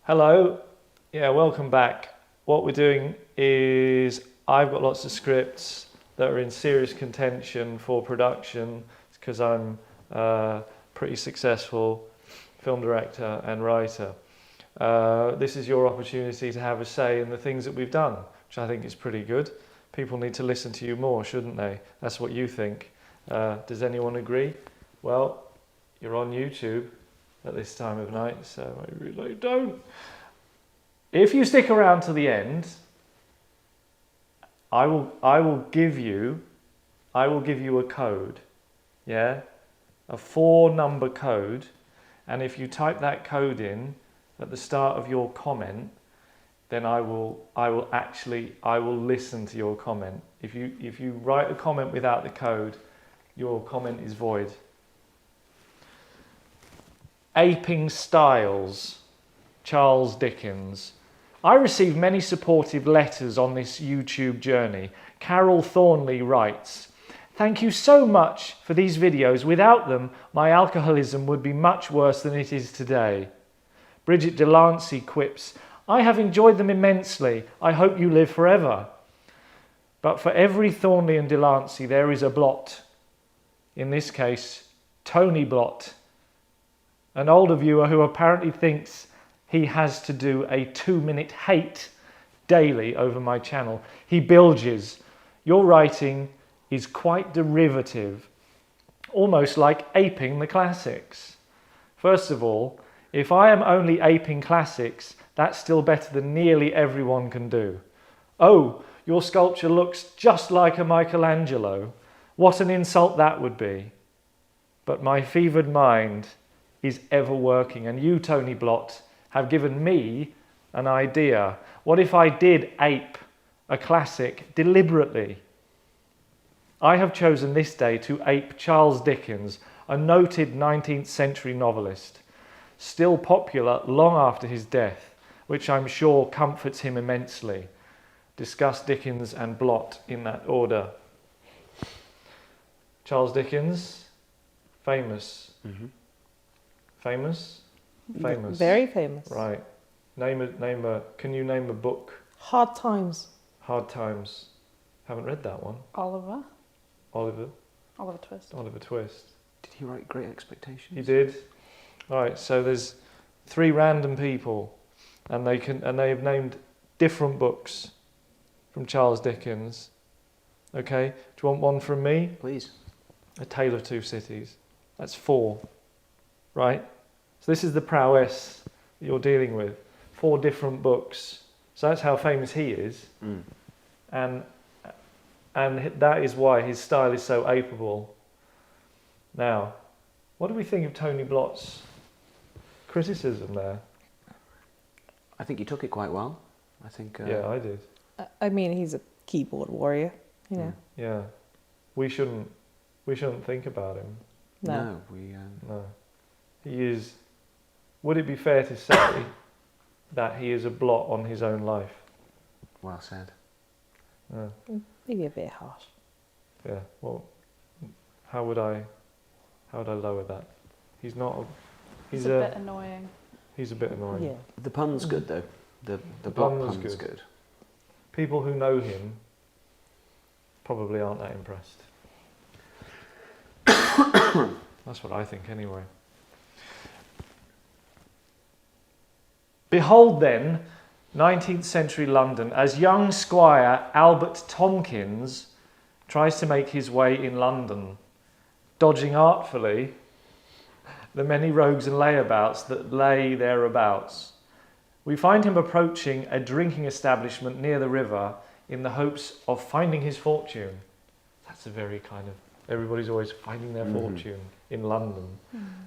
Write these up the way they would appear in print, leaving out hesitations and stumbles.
Hello, yeah, welcome back. What we're doing is I've got lots of scripts that are in serious contention for production because I'm a pretty successful film director and writer. This is your opportunity to have a say in the things that we've done, which I think is pretty good. People need to listen to you more, shouldn't they? That's what you think. Does anyone agree? Well, you're on YouTube at this time of night, so I really don't. If you stick around to the end, I will give you a code, yeah, a 4-number code, and if you type that code in at the start of your comment, then I will listen to your comment. If you write a comment without the code, your comment is void. Aping styles, Charles Dickens. I received many supportive letters on this YouTube journey. Carol Thornley writes, "Thank you so much for these videos. Without them, my alcoholism would be much worse than it is today." Bridget Delancey quips, "I have enjoyed them immensely. I hope you live forever." But for every Thornley and Delancey, there is a Blott. In this case, Tony Blott, an older viewer who apparently thinks he has to do a 2-minute hate daily over my channel. He bilges, "Your writing is quite derivative, almost like aping the classics." First of all, if I am only aping classics, that's still better than nearly everyone can do. "Oh, your sculpture looks just like a Michelangelo." What an insult that would be. But my fevered mind is ever working, and you, Tony Blott, have given me an idea. What if I did ape a classic deliberately? I have chosen this day to ape Charles Dickens, a noted 19th century novelist, still popular long after his death, which I'm sure comforts him immensely. Discuss Dickens and Blott in that order. Charles Dickens, famous. Mm-hmm. Famous? Famous. Very famous. Right. Can you name a book? Hard Times. Hard Times. Haven't read that one. Oliver Twist. Oliver Twist. Did he write Great Expectations? He did. All right, so there's 3 random people, and they have named different books from Charles Dickens. Okay, do you want one from me? Please. A Tale of Two Cities. That's 4, right? So this is the prowess that you're dealing with. 4 different books. So that's how famous he is. Mm. And that is why his style is so apeable. Now, what do we think of Tony Blott's criticism there? I think you took it quite well. I think. Yeah, I did. I mean, he's a keyboard warrior, you know. Yeah, we shouldn't think about him. No. No, he is. Would it be fair to say that he is a blot on his own life? Well said. Maybe a bit harsh. Yeah. Well, how would I lower that? He's not. He's a bit annoying. He's a bit annoying. Yeah. The pun's good though. The pun pun's was good. People who know him probably aren't that impressed. That's what I think anyway. Behold then 19th century London as young Squire Albert Tomkins tries to make his way in London, dodging artfully the many rogues and layabouts that lay thereabouts. We find him approaching a drinking establishment near the river in the hopes of finding his fortune. That's a very kind of, everybody's always finding their fortune in London.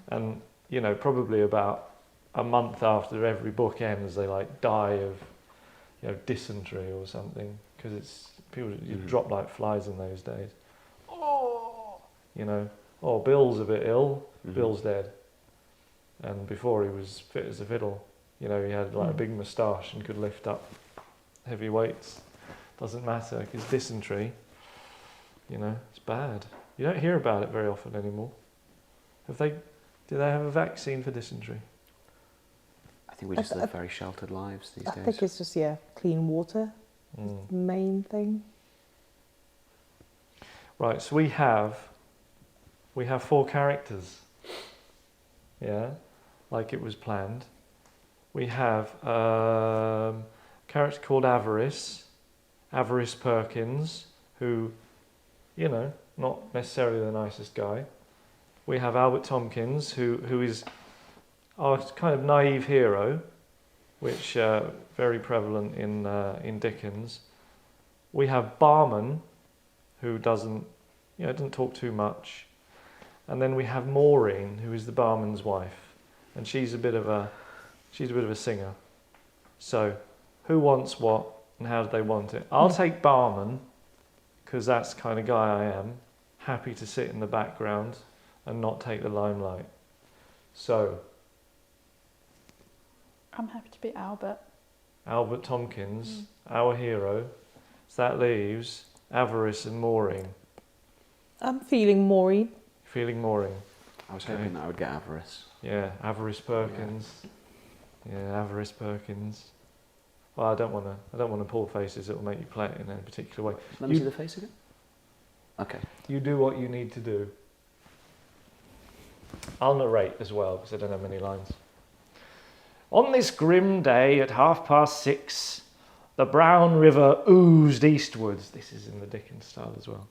And, you know, probably about a month after every book ends, they like die of, you know, dysentery or something, because it's people you drop like flies in those days. Oh, you know, oh, Bill's a bit ill. Bill's dead. And before he was fit as a fiddle. You know, he had like a big moustache and could lift up heavy weights. Doesn't matter, because dysentery, you know, it's bad. You don't hear about it very often anymore. Do they have a vaccine for dysentery? think we just live very sheltered lives these I days. think it's just, yeah, clean water is the main thing. Right, so we have 4 characters. Yeah, like it was planned. We have a character called Avarice Perkins, who, you know, not necessarily the nicest guy. We have Albert Tompkins, who is our kind of naive hero, which very prevalent in Dickens. We have Barman, who doesn't talk too much, and then we have Maureen, who is the barman's wife, and she's a bit of a singer. So, who wants what, and how do they want it? I'll take Barman, because that's the kind of guy I am, happy to sit in the background and not take the limelight. So, I'm happy to be Albert. Albert Tompkins, our hero. So that leaves Avarice and Maureen. I'm feeling Maureen. Feeling Maureen. I was hoping that I would get Avarice. Yeah, Avarice Perkins. Yeah, Avarice Perkins. Well, I don't want to pull faces that will make you play it in a particular way. Let me see the face again. Okay. You do what you need to do. I'll narrate as well, because I don't have many lines. On this grim day at 6:30, the brown river oozed eastwards. This is in the Dickens style as well.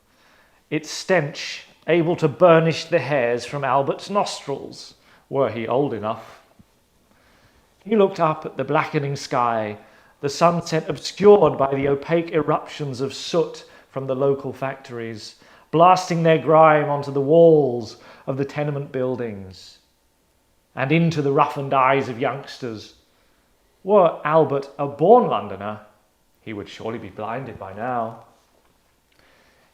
Its stench able to burnish the hairs from Albert's nostrils, were he old enough. He looked up at the blackening sky, the sunset obscured by the opaque eruptions of soot from the local factories, blasting their grime onto the walls of the tenement buildings and into the roughened eyes of youngsters. Were Albert a born Londoner, he would surely be blinded by now.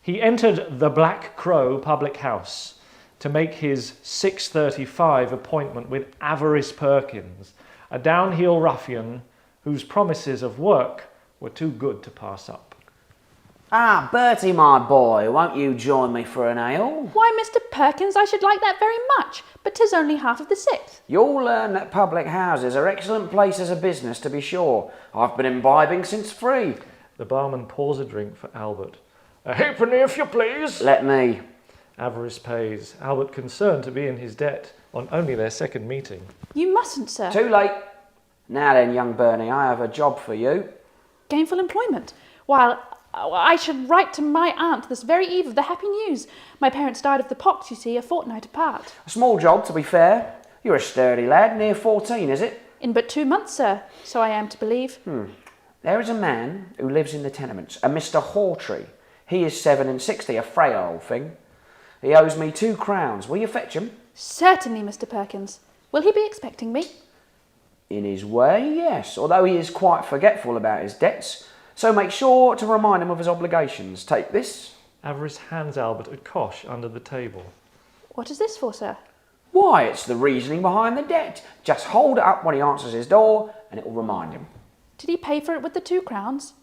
He entered the Black Crow public house to make his 6:35 appointment with Avarice Perkins, a downhill ruffian whose promises of work were too good to pass up. Ah, Bertie, my boy, won't you join me for an ale? Why, Mr. Perkins, I should like that very much, but 'tis only half of the 6th. You'll learn that public houses are excellent places of business, to be sure. I've been imbibing since 3. The barman pours a drink for Albert. A halfpenny, if you please. Let me. Avarice pays, Albert concerned to be in his debt on only their second meeting. You mustn't, sir. Too late. Now then, young Bernie, I have a job for you. Gainful employment. While I should write to my aunt this very eve of the happy news. My parents died of the pox, you see, a fortnight apart. A small job, to be fair. You're a sturdy lad, near 14, is it? In but 2 months, sir, so I am to believe. There is a man who lives in the tenements, a Mr. Hawtrey. He is 67, a frail old thing. He owes me 2 crowns. Will you fetch him? Certainly, Mr. Perkins. Will he be expecting me? In his way, yes, although he is quite forgetful about his debts. So make sure to remind him of his obligations. Take this. Avarice hands Albert a cosh under the table. What is this for, sir? Why, it's the reasoning behind the debt. Just hold it up when he answers his door and it will remind him. Did he pay for it with the 2 crowns?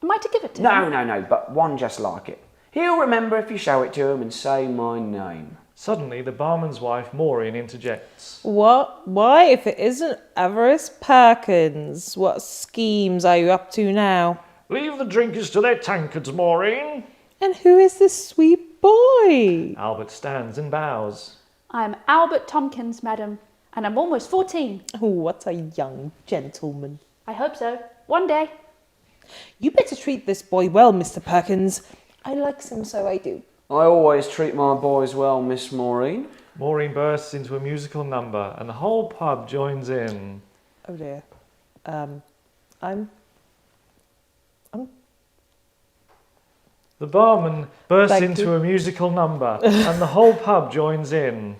Am I to give it to him? No, but one just like it. He'll remember if you show it to him and say my name. Suddenly, the barman's wife, Maureen, interjects. What? Why, if it isn't Avarice Perkins? What schemes are you up to now? Leave the drinkers to their tankards, Maureen. And who is this sweet boy? Albert stands and bows. I am Albert Tompkins, madam, and I'm almost 14. Oh, what a young gentleman. I hope so. One day. You better treat this boy well, Mr. Perkins. I likes him, so I do. I always treat my boys well, Miss Maureen. Maureen bursts into a musical number and the whole pub joins in. Oh dear. I'm The barman bursts Thank into you. a musical number and the whole pub joins in.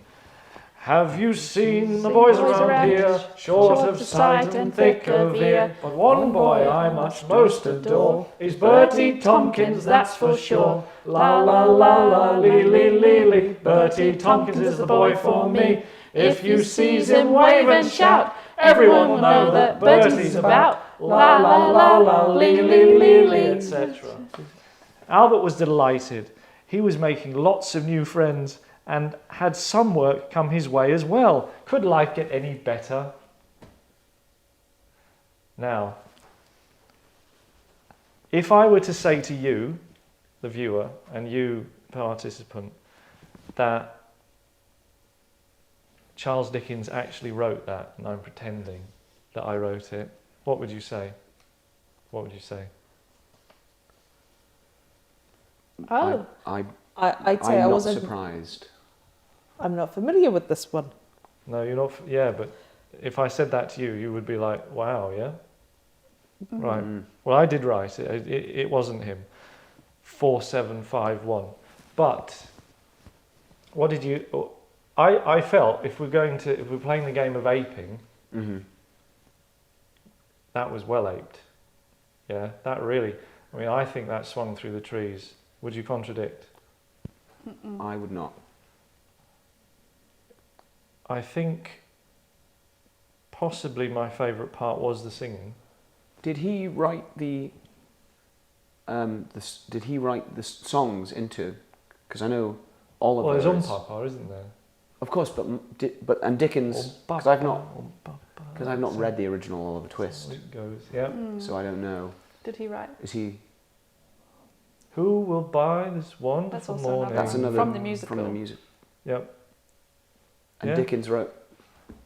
Have you seen the boys around here, short of sight and thick of ear? But one boy I much most adore is Bertie Tompkins, that's for sure. La la la la lee lee lee lee. Bertie Tompkins is the boy for me. If you seize him, wave and shout. Everyone will know that Bertie's about. La la la la lee lee lee lee, etc. Albert was delighted. He was making lots of new friends and had some work come his way as well. Could life get any better? Now, if I were to say to you, the viewer, and you, participant, that Charles Dickens actually wrote that, and I'm pretending that I wrote it, what would you say? What would you say? Oh. I'd say I'm I not wasn't. surprised. I'm not familiar with this one. No, you're not. Yeah, but if I said that to you, you would be like, "Wow, yeah, right." Well, I did write it. It wasn't him. 4751. But what did you? I felt if we're playing the game of aping, that was well aped. Yeah, that really. I mean, I think that swung through the trees. Would you contradict? I would not. I think possibly my favourite part was the singing. Did he write the songs into? Because I know all of Well, there's those. Papa, isn't there? Of course, but Dickens, because I've not read the original Oliver Twist, It goes, yeah. so I don't know. Did he write? Is he? Who will buy this wonderful That's also morning? That's another From the musical. From the music. Yep. And Yeah. Dickens wrote.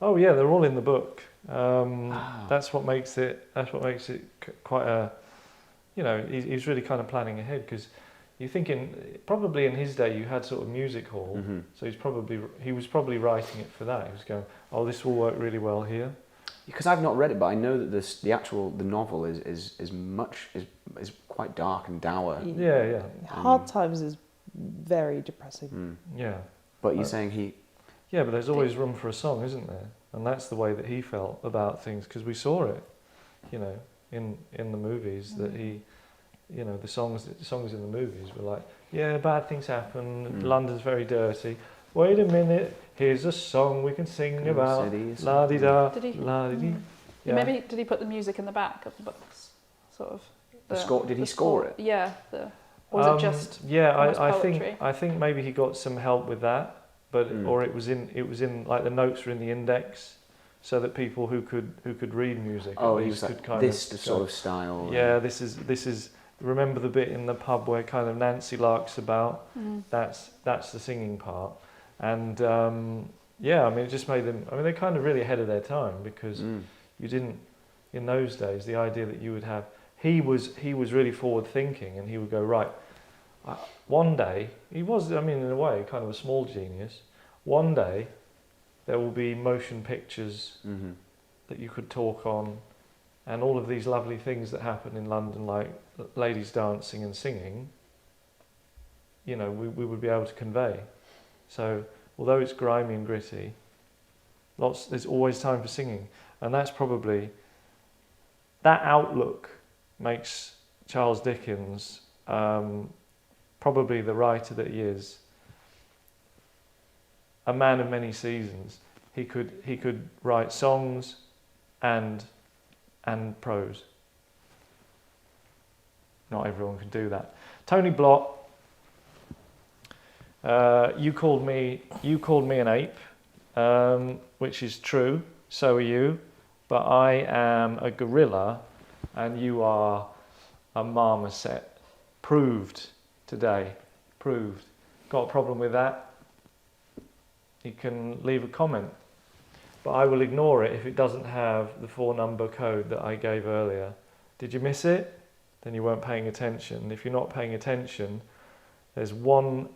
Oh yeah, they're all in the book. That's what makes it. That's what makes it quite a. You know, he's really kind of planning ahead because you think probably in his day you had sort of music hall, so he was probably writing it for that. He was going, oh, this will work really well here. Because I've not read it, but I know that the novel is quite dark and dour. Yeah. Hard Times is very depressing. Yeah. But you're saying he. Yeah, but there's always room for a song, isn't there? And that's the way that he felt about things because we saw it, you know, in the movies that he, you know, the songs in the movies were like, yeah, bad things happen. London's very dirty. Wait a minute, here's a song we can sing about. La di da, Did he? la di. Yeah. Maybe did he put the music in the back of the books, sort of? The score? Did he score it? Yeah. Or was it just? Yeah, almost I poetry? think maybe he got some help with that, but or it was in like the notes were in the index, so that people who could read music. Oh, at he least was like could kind this of sort of style. Yeah, this is. Remember the bit in the pub where kind of Nancy larks about? That's the singing part, and yeah, I mean it just made them. I mean they're kind of really ahead of their time because you didn't in those days. The idea that you would have he was really forward thinking, and he would go right. One day he was. I mean in a way kind of a small genius. One day there will be motion pictures that you could talk on. And all of these lovely things that happen in London, like ladies dancing and singing, you know, we would be able to convey. So, although it's grimy and gritty, there's always time for singing. And that's probably, that outlook makes Charles Dickens probably the writer that he is, a man of many seasons. He could write songs and prose. Not everyone can do that. Tony Blott, you called me an ape, which is true. So are you, but I am a gorilla, and you are a marmoset. Proved today. Proved. Got a problem with that? You can leave a comment. But I will ignore it if it doesn't have the 4-number code that I gave earlier. Did you miss it? Then you weren't paying attention. If you're not paying attention, there's one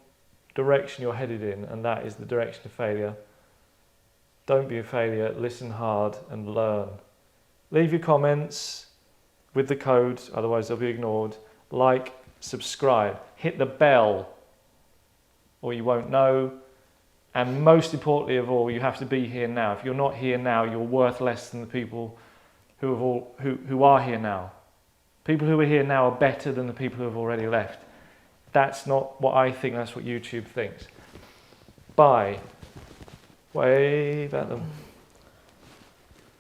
direction you're headed in, and that is the direction of failure. Don't be a failure. Listen hard and learn. Leave your comments with the code, otherwise they'll be ignored. Like, subscribe, hit the bell, or you won't know. And most importantly of all, you have to be here now. If you're not here now, you're worth less than the people who are here now. People who are here now are better than the people who have already left. That's not what I think, that's what YouTube thinks. Bye. Wave at them.